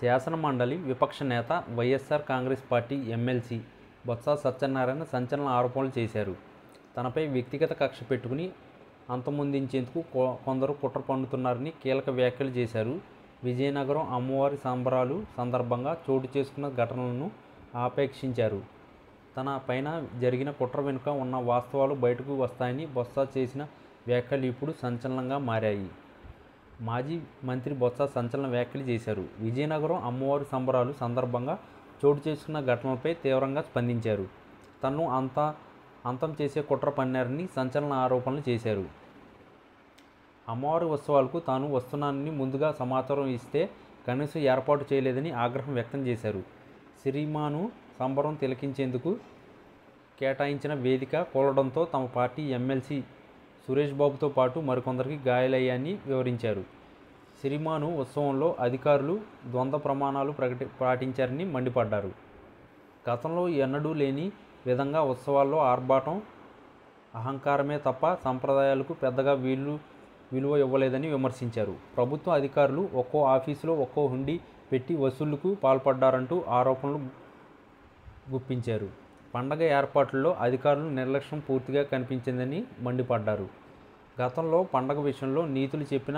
శాసనమండలి విపక్ష నేత వైఎస్ఆర్ కాంగ్రెస్ పార్టీ ఎమ్మెల్సీ బొత్స సత్యనారాయణ సంచలన ఆరోపణలు చేశారు. తనపై వ్యక్తిగత కక్ష పెట్టుకుని అంతమొందించేందుకు కొందరు కుట్ర పన్నుతున్నారని కీలక వ్యాఖ్యలు చేశారు. విజయనగరం అమ్మవారి సంబరాలు సందర్భంగా చోటు చేసుకున్న ఘటనలను ఆపేక్షించారు. తన పైన జరిగిన కుట్ర వెనుక ఉన్న వాస్తవాలు బయటకు వస్తాయని బొత్స చేసిన వ్యాఖ్యలు ఇప్పుడు సంచలనంగా మారాయి. మాజీ మంత్రి బొత్స సంచలన వ్యాఖ్యలు చేశారు. విజయనగరం అమ్మవారి సంబరాలు సందర్భంగా చోటు చేసుకున్న ఘటనలపై తీవ్రంగా స్పందించారు. తనను అంతం చేసే కుట్ర పన్నారని సంచలన ఆరోపణలు చేశారు. అమ్మవారి ఉత్సవాలకు తాను వస్తున్నానని ముందుగా సమాచారం ఇస్తే కనీసం ఏర్పాటు చేయలేదని ఆగ్రహం వ్యక్తం చేశారు. సిరిమాను సంబరం తిలకించేందుకు కేటాయించిన వేదిక కూలడంతో తమ పార్టీ ఎమ్మెల్సీ సురేష్ బాబుతో పాటు మరికొందరికి గాయాలయ్యాయని వివరించారు. సిరిమాను ఉత్సవంలో అధికారులు ద్వంద్వ ప్రమాణాలు పాటించారని మండిపడ్డారు. గతంలో ఎన్నడూ లేని విధంగా ఉత్సవాల్లో ఆర్భాటం, అహంకారమే తప్ప సంప్రదాయాలకు పెద్దగా విలువ ఇవ్వలేదని విమర్శించారు. ప్రభుత్వ అధికారులు ఒక్కో ఆఫీసులో ఒక్కో హుండీ పెట్టి వసూళ్లకు పాల్పడ్డారంటూ ఆరోపణలు గుప్పించారు. పండగ ఏర్పాట్లలో అధికారులు నిర్లక్ష్యం పూర్తిగా కనిపించిందని మండిపడ్డారు. గతంలో పండగ విషయంలో నీతులు చెప్పిన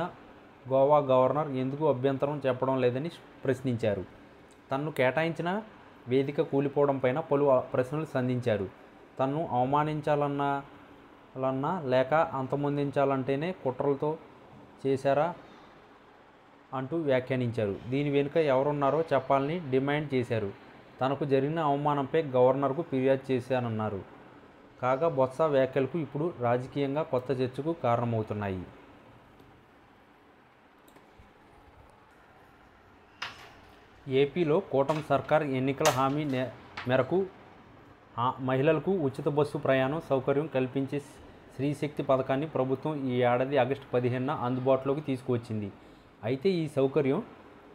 గోవా గవర్నర్ ఎందుకు అభ్యంతరం చెప్పడం లేదని ప్రశ్నించారు. తనను కేటాయించిన వేదిక కూలిపోవడంపైన పలు ప్రశ్నలు సంధించారు. తనను అవమానించాలన్నా లేక అంతమొందించాలంటేనే కుట్రలతో చేశారా అంటూ వ్యాఖ్యానించారు. దీని వెనుక ఎవరున్నారో చెప్పాలని డిమాండ్ చేశారు. తనకు జరిగిన అవమానంపై గవర్నర్కు ఫిర్యాదు చేశానన్నారు. కాగా బొత్స వ్యాఖ్యలకు ఇప్పుడు రాజకీయంగా కొత్త చర్చకు కారణమవుతున్నాయి. ఏపీలో కూటమి సర్కార్ ఎన్నికల హామీ మేరకు మహిళలకు ఉచిత బస్సు ప్రయాణం సౌకర్యం కల్పించే స్త్రీశక్తి పథకాన్ని ప్రభుత్వం ఈ ఏడాది ఆగస్టు 15న అందుబాటులోకి తీసుకువచ్చింది. అయితే ఈ సౌకర్యం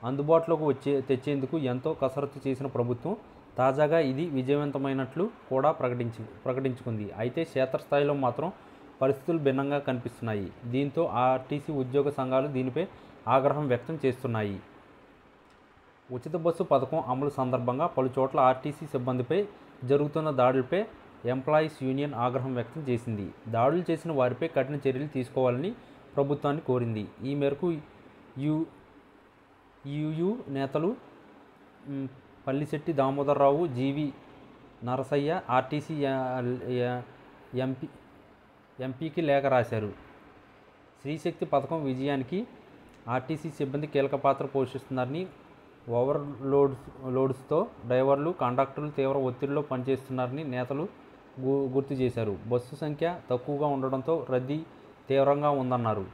అందుబాటులోకి తెచ్చేందుకు ఎంతో కసరత్తు చేసిన ప్రభుత్వం తాజాగా ఇది విజయవంతమైనట్లు కూడా ప్రకటించుకుంది. అయితే క్షేత్రస్థాయిలో మాత్రం పరిస్థితులు భిన్నంగా కనిపిస్తున్నాయి. దీంతో ఆర్టీసీ ఉద్యోగ సంఘాలు దీనిపై ఆగ్రహం వ్యక్తం చేస్తున్నాయి. ఉచిత బస్సు పథకం అమలు సందర్భంగా పలుచోట్ల ఆర్టీసీ సిబ్బందిపై జరుగుతున్న దాడులపై ఎంప్లాయీస్ యూనియన్ ఆగ్రహం వ్యక్తం చేసింది. దాడులు చేసిన వారిపై కఠిన చర్యలు తీసుకోవాలని ప్రభుత్వాన్ని కోరింది. ఈ మేరకు యూయూ నేతలు పల్లిశెట్టి దామోదరరావు, జీవి నరసయ్య ఆర్టీసీ ఎంపీకి లేఖ రాశారు. స్త్రీశక్తి పథకం విజయానికి ఆర్టీసీ సిబ్బంది కీలక పాత్ర పోషిస్తున్నారని, ఓవర్లోడ్స్తో డ్రైవర్లు, కండక్టర్లు తీవ్ర ఒత్తిడిలో పనిచేస్తున్నారని నేతలు గుర్తు చేశారు. బస్సు సంఖ్య తక్కువగా ఉండడంతో రద్దీ తీవ్రంగా ఉందన్నారు.